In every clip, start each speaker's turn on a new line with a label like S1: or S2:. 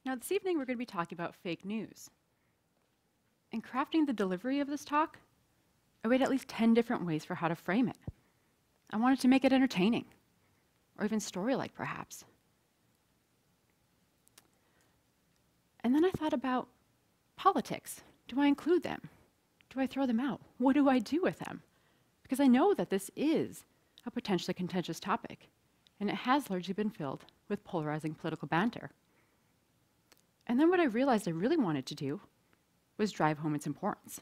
S1: Now, this evening we're going to be talking about fake news. In crafting the delivery of this talk, I weighed at least 10 different ways for how to frame it. I wanted to make it entertaining, or even story-like perhaps. And then I thought about politics. Do I include them? Do I throw them out? What do I do with them? Because I know that this is a potentially contentious topic, and it has largely been filled with polarizing political banter. And then what I realized I really wanted to do was drive home its importance.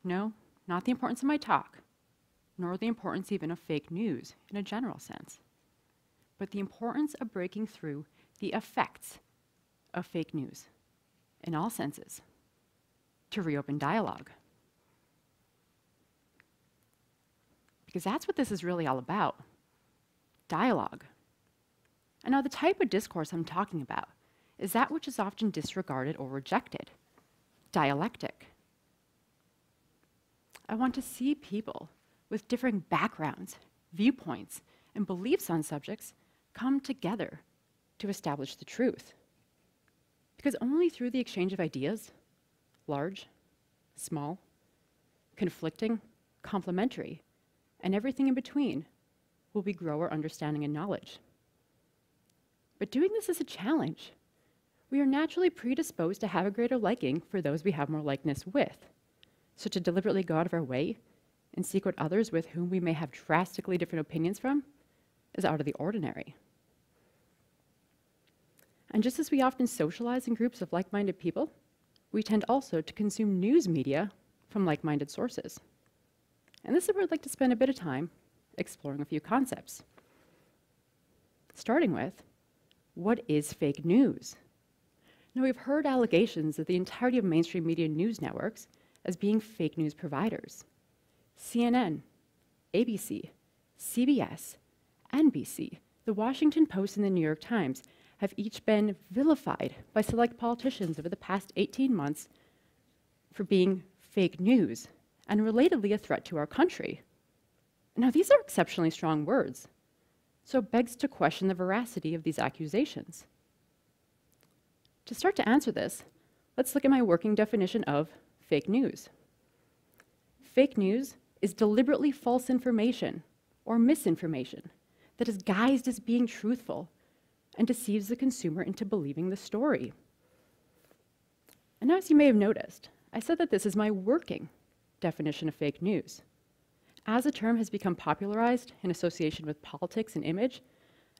S1: No, not the importance of my talk, nor the importance even of fake news in a general sense, but the importance of breaking through the effects of fake news in all senses to reopen dialogue. Because that's what this is really all about, dialogue. And now the type of discourse I'm talking about is that which is often disregarded or rejected, dialectic. I want to see people with differing backgrounds, viewpoints, and beliefs on subjects come together to establish the truth. Because only through the exchange of ideas, large, small, conflicting, complementary, and everything in between, will we grow our understanding and knowledge. But doing this is a challenge. We are naturally predisposed to have a greater liking for those we have more likeness with. So to deliberately go out of our way and seek out others with whom we may have drastically different opinions from is out of the ordinary. And just as we often socialize in groups of like-minded people, we tend also to consume news media from like-minded sources. And this is where I'd like to spend a bit of time exploring a few concepts. Starting with, what is fake news? Now, we've heard allegations of the entirety of mainstream media news networks as being fake news providers. CNN, ABC, CBS, NBC, The Washington Post, and the New York Times have each been vilified by select politicians over the past 18 months for being fake news and relatedly a threat to our country. Now, these are exceptionally strong words, so it begs to question the veracity of these accusations. To start to answer this, let's look at my working definition of fake news. Fake news is deliberately false information or misinformation that is guised as being truthful and deceives the consumer into believing the story. And as you may have noticed, I said that this is my working definition of fake news. As the term has become popularized in association with politics and image,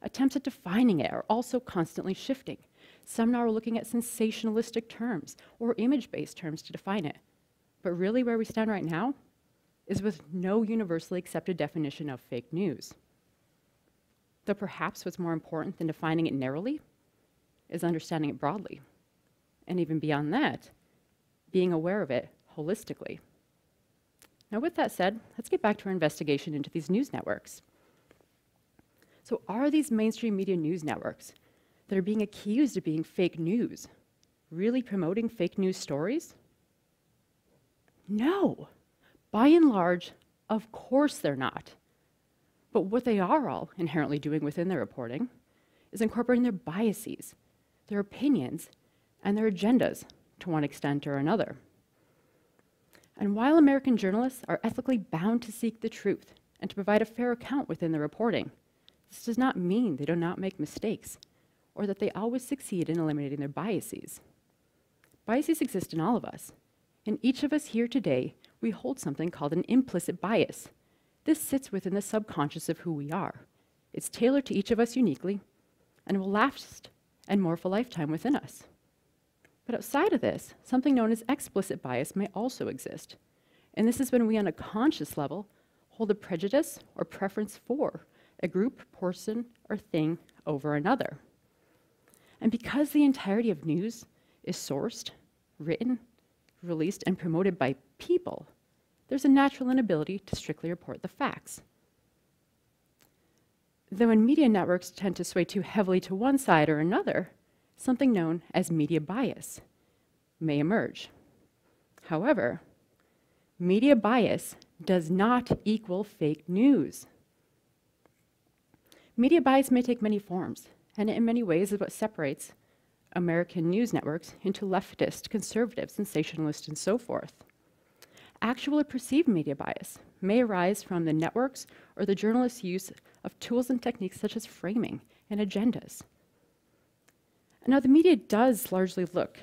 S1: attempts at defining it are also constantly shifting. Some now are looking at sensationalistic terms or image-based terms to define it. But really where we stand right now is with no universally accepted definition of fake news. Though perhaps what's more important than defining it narrowly is understanding it broadly. And even beyond that, being aware of it holistically. Now with that said, let's get back to our investigation into these news networks. So are these mainstream media news networks that are being accused of being fake news really promoting fake news stories? No. By and large, of course they're not. But what they are all inherently doing within their reporting is incorporating their biases, their opinions, and their agendas to one extent or another. And while American journalists are ethically bound to seek the truth and to provide a fair account within their reporting, this does not mean they do not make mistakes or that they always succeed in eliminating their biases. Biases exist in all of us. In each of us here today, we hold something called an implicit bias. This sits within the subconscious of who we are. It's tailored to each of us uniquely and will last and morph a lifetime within us. But outside of this, something known as explicit bias may also exist. And this is when we, on a conscious level, hold a prejudice or preference for a group, person, or thing over another. And because the entirety of news is sourced, written, released, and promoted by people, there's a natural inability to strictly report the facts. Though when media networks tend to sway too heavily to one side or another, something known as media bias may emerge. However, media bias does not equal fake news. Media bias may take many forms, and in many ways is what separates American news networks into leftist, conservative, sensationalist, and so forth. Actual or perceived media bias may arise from the networks or the journalists' use of tools and techniques such as framing and agendas. Now, the media does largely look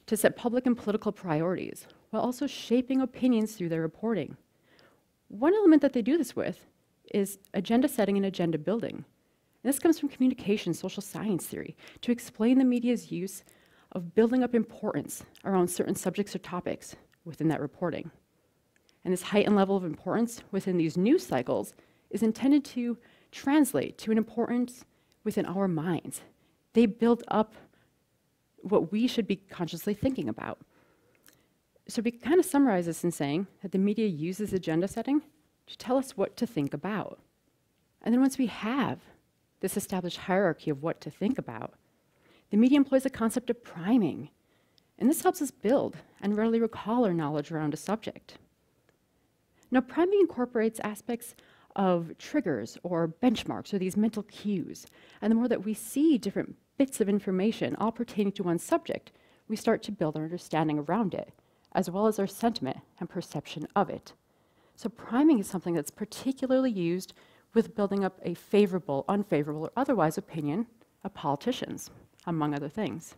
S1: to set public and political priorities while also shaping opinions through their reporting. One element that they do this with is agenda setting and agenda building. And this comes from communication social science theory to explain the media's use of building up importance around certain subjects or topics within that reporting. And this heightened level of importance within these news cycles is intended to translate to an importance within our minds. They build up what we should be consciously thinking about. So we kind of summarize this in saying that the media uses agenda setting to tell us what to think about. And then once we have this established hierarchy of what to think about, the media employs the concept of priming. And this helps us build and readily recall our knowledge around a subject. Now, priming incorporates aspects of triggers or benchmarks or these mental cues. And the more that we see different bits of information all pertaining to one subject, we start to build our understanding around it, as well as our sentiment and perception of it. So priming is something that's particularly used with building up a favorable, unfavorable, or otherwise opinion of politicians, among other things.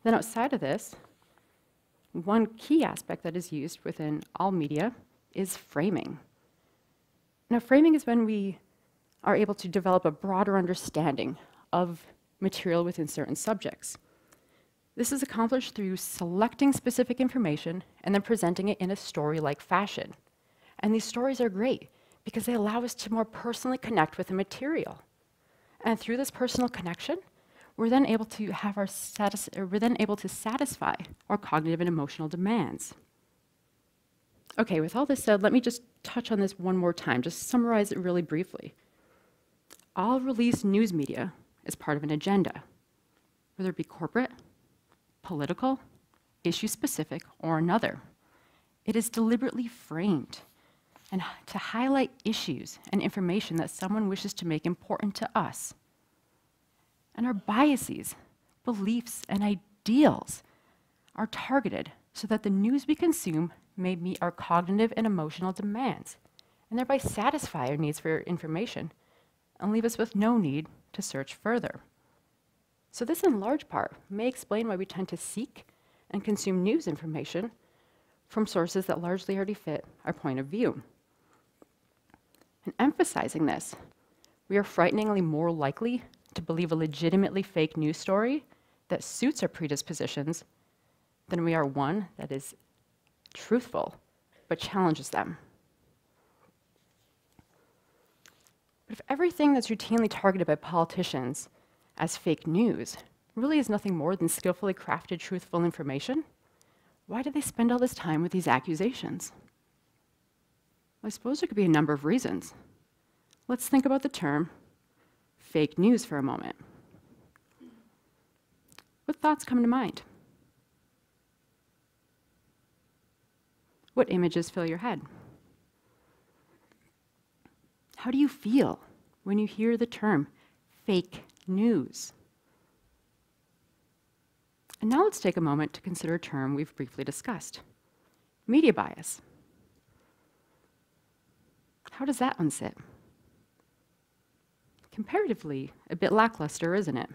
S1: Then outside of this, one key aspect that is used within all media is framing. Now, framing is when we are able to develop a broader understanding of material within certain subjects. This is accomplished through selecting specific information and then presenting it in a story-like fashion. And these stories are great because they allow us to more personally connect with the material. And through this personal connection, we're then able to satisfy our cognitive and emotional demands. Okay, with all this said, let me just touch on this one more time, just summarize it really briefly. All released news media is part of an agenda, whether it be corporate, political, issue-specific, or another. It is deliberately framed and to highlight issues and information that someone wishes to make important to us. And our biases, beliefs, and ideals are targeted so that the news we consume may meet our cognitive and emotional demands, and thereby satisfy our needs for information and leave us with no need to search further. So this, in large part, may explain why we tend to seek and consume news information from sources that largely already fit our point of view. And emphasizing this, we are frighteningly more likely to believe a legitimately fake news story that suits our predispositions than we are one that is truthful but challenges them. But if everything that's routinely targeted by politicians as fake news really is nothing more than skillfully crafted truthful information, why do they spend all this time with these accusations? Well, I suppose there could be a number of reasons. Let's think about the term fake news for a moment. What thoughts come to mind? What images fill your head? How do you feel when you hear the term fake news? And now let's take a moment to consider a term we've briefly discussed, media bias. How does that one sit? Comparatively, a bit lackluster, isn't it?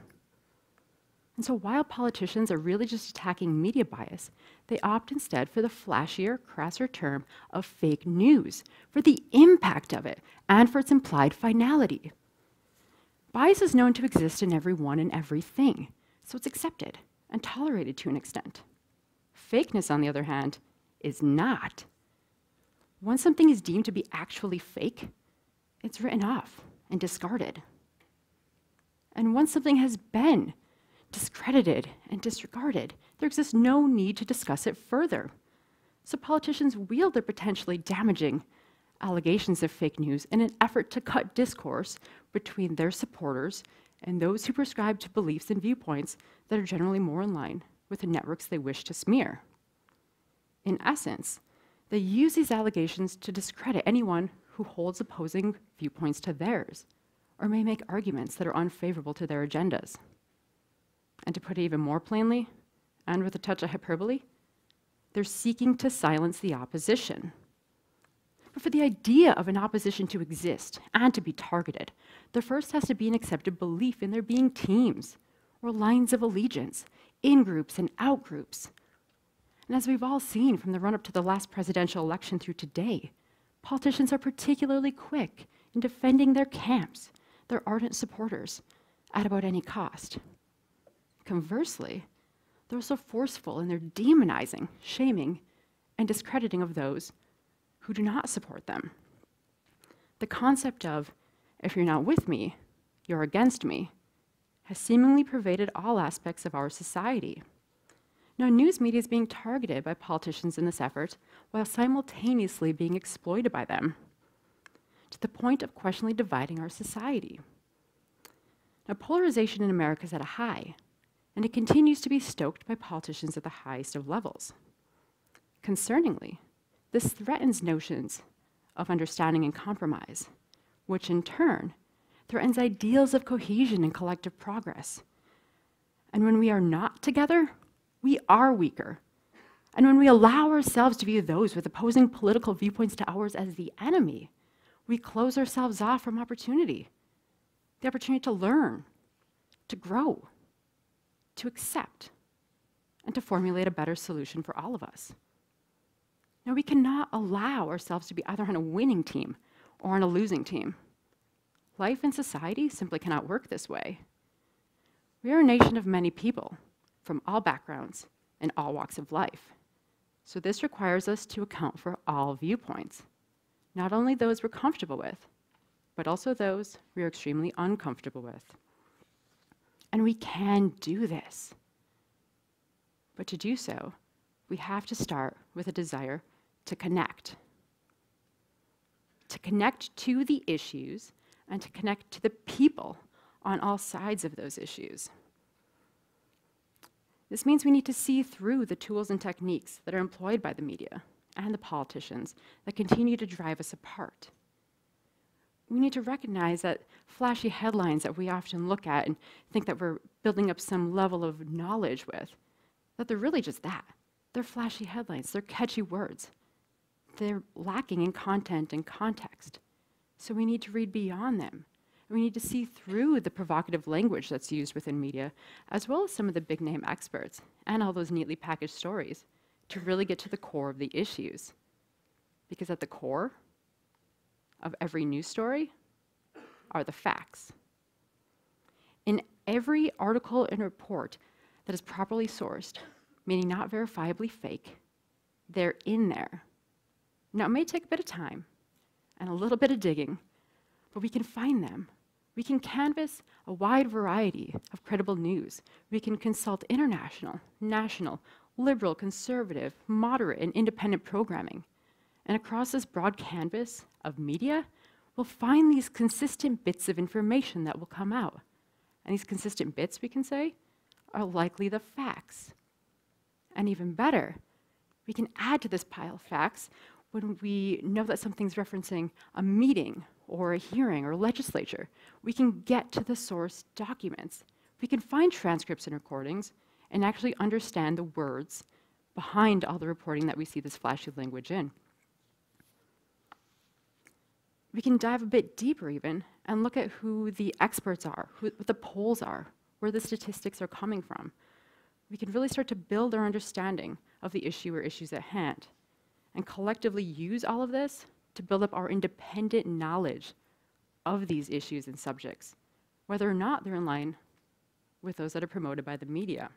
S1: And so while politicians are really just attacking media bias, they opt instead for the flashier, crasser term of fake news, for the impact of it, and for its implied finality. Bias is known to exist in everyone and everything, so it's accepted and tolerated to an extent. Fakeness, on the other hand, is not. Once something is deemed to be actually fake, it's written off and discarded. And once something has been discredited and disregarded, there exists no need to discuss it further. So politicians wield their potentially damaging allegations of fake news in an effort to cut discourse between their supporters and those who prescribe to beliefs and viewpoints that are generally more in line with the networks they wish to smear. In essence, they use these allegations to discredit anyone who holds opposing viewpoints to theirs, or may make arguments that are unfavorable to their agendas. And to put it even more plainly, and with a touch of hyperbole, they're seeking to silence the opposition. But for the idea of an opposition to exist and to be targeted, there first has to be an accepted belief in there being teams or lines of allegiance, in-groups and out-groups. And as we've all seen from the run-up to the last presidential election through today, politicians are particularly quick in defending their camps, their ardent supporters, at about any cost. Conversely, they're also forceful in their demonizing, shaming, and discrediting of those who do not support them. The concept of, if you're not with me, you're against me, has seemingly pervaded all aspects of our society. Now, news media is being targeted by politicians in this effort while simultaneously being exploited by them, to the point of questionably dividing our society. Now, polarization in America is at a high, and it continues to be stoked by politicians at the highest of levels. Concerningly, this threatens notions of understanding and compromise, which in turn threatens ideals of cohesion and collective progress. And when we are not together, we are weaker. And when we allow ourselves to view those with opposing political viewpoints to ours as the enemy, we close ourselves off from opportunity, the opportunity to learn, to grow, to accept, and to formulate a better solution for all of us. Now, we cannot allow ourselves to be either on a winning team or on a losing team. Life and society simply cannot work this way. We are a nation of many people, from all backgrounds and all walks of life. So this requires us to account for all viewpoints, not only those we're comfortable with, but also those we are extremely uncomfortable with. And we can do this. But to do so, we have to start with a desire to connect. To connect to the issues and to connect to the people on all sides of those issues. This means we need to see through the tools and techniques that are employed by the media and the politicians that continue to drive us apart. We need to recognize that flashy headlines that we often look at and think that we're building up some level of knowledge with, that they're really just that. They're flashy headlines, they're catchy words. They're lacking in content and context. So we need to read beyond them. And we need to see through the provocative language that's used within media, as well as some of the big name experts and all those neatly packaged stories, to really get to the core of the issues. Because at the core of every news story are the facts. In every article and report that is properly sourced, meaning not verifiably fake, they're in there. Now, it may take a bit of time and a little bit of digging, but we can find them. We can canvass a wide variety of credible news. We can consult international, national, liberal, conservative, moderate, and independent programming. And across this broad canvas of media, we'll find these consistent bits of information that will come out. And these consistent bits, we can say, are likely the facts. And even better, we can add to this pile of facts when we know that something's referencing a meeting or a hearing or legislature. We can get to the source documents. We can find transcripts and recordings and actually understand the words behind all the reporting that we see this flashy language in. We can dive a bit deeper even and look at who the experts are, what the polls are, where the statistics are coming from. We can really start to build our understanding of the issue or issues at hand, and collectively use all of this to build up our independent knowledge of these issues and subjects, whether or not they're in line with those that are promoted by the media.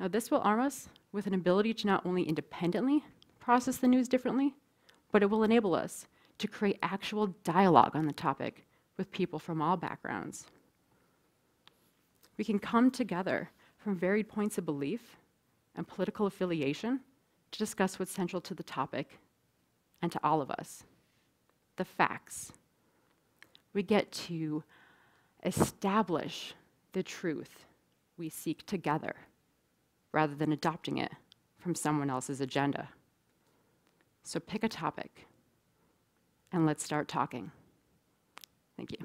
S1: Now, this will arm us with an ability to not only independently process the news differently, but it will enable us to create actual dialogue on the topic with people from all backgrounds. We can come together from varied points of belief and political affiliation to discuss what's central to the topic and to all of us, the facts. We get to establish the truth we seek together rather than adopting it from someone else's agenda. So pick a topic and let's start talking. Thank you.